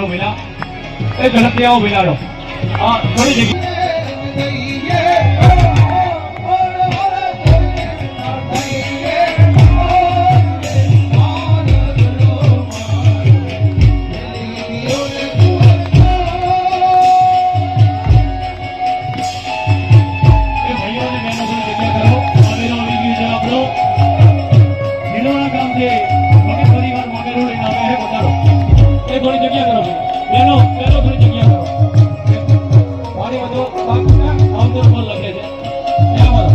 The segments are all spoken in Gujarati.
આવો વેલા એ ઝડપથી આવો વેલાડો થોડી જગ્યા થોડી જગ્યા કરો બેનો બેનો થોડી જગ્યા કરો મારી બધો આઉટડોર બોલ લખે છે ત્યાં બધો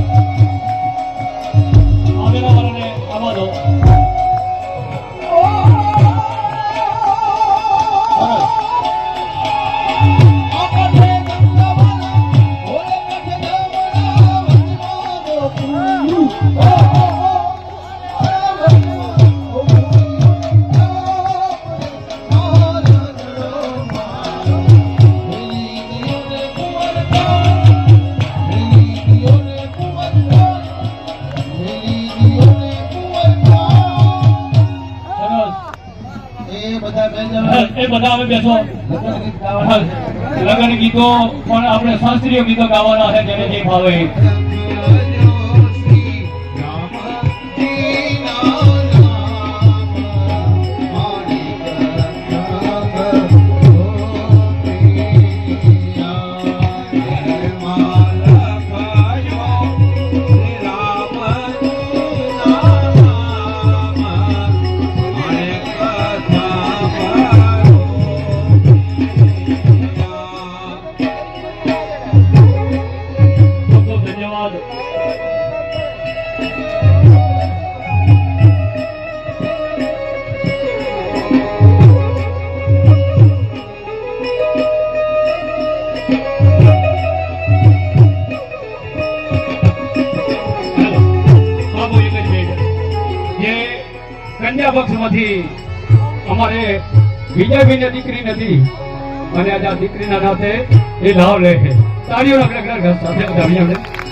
આવેલા વાળાને આવા દો એ બધા હવે બેસો લગ્ન ગીતો પણ આપણે શાસ્ત્રીય ગીતો ગાવાના છે જેને જે ભાવે કન્યા પક્ષમાંથી અમારે વિજયભાઈને દીકરી નથી અને આજે આ દીકરીના નાતે એ લાવ લે છે તાળીઓના સાથે બધા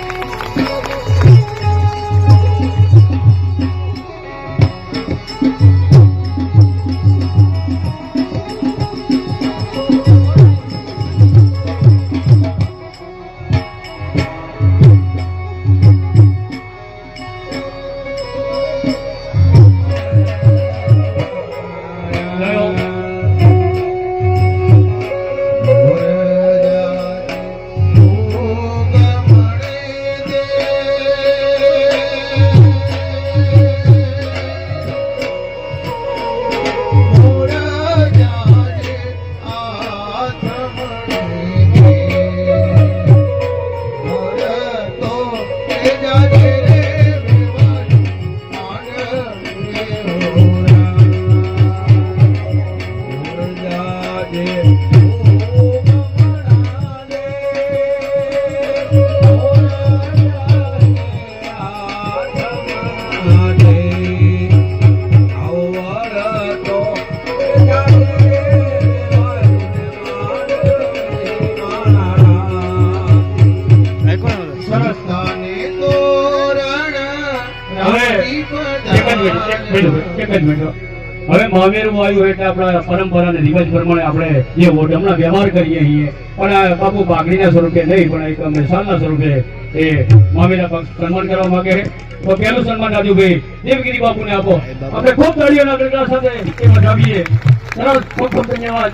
હવે મહાવીરમાં આવ્યું એટલે આપણા પરંપરા અને રિવાજ પ્રમાણે આપણે જે ઓઢમણા વ્યવહાર કરીએ છીએ પણ બાપુ પાઘડીના સ્વરૂપે નહીં પણ એક મિસાલના સ્વરૂપે એ મહાવીરના પક્ષ સન્માન કરવા માંગે છે તો પહેલું સન્માન રાજુભાઈ દેવગીરી બાપુને આપો આપણે ખૂબ તાળીઓના ગણગડા સાથે એ વધાવીએ સરસ ખૂબ ખૂબ ધન્યવાદ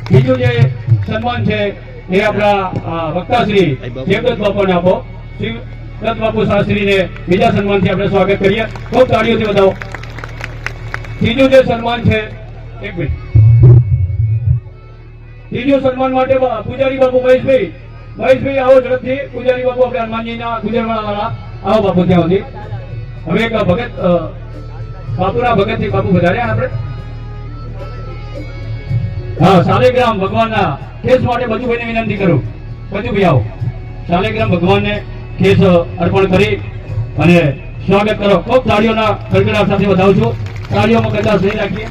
બીજું જે સન્માન છે એ આપણા વક્તાશ્રી દેવદત્ત બાપુને આપો શ્રી દત્ત બાપુ શાસ્ત્રીને બીજા સન્માનથી આપણે સ્વાગત કરીએ ખૂબ તાળીઓથી વધાવો ત્રીજું જે સન્માન છે એક મિનિટ ત્રીજું સન્માન માટે પૂજારી બાપુ મહેશભાઈ આવો ઝડપથી પૂજારી બાપુ આપણે હનુમાનજીના ગુજરવાળા વાળા આવો બાપુ ત્યાં સુધી હવે એક ભગત બાપુના ભગત થી બાપુ વધાર્યા આપણે હા શાલિગ્રામ ભગવાનના કેસ માટે બચુભાઈને વિનંતી કરું બચુભાઈ આવો શાલિગ્રામ ભગવાનને કેસ અર્પણ કરી અને સ્વાગત કરો ખૂબ તાળીઓના ગડગડાટ સાથે વધાવું છું તાળીઓમાં કદાચ નહીં રાખીએ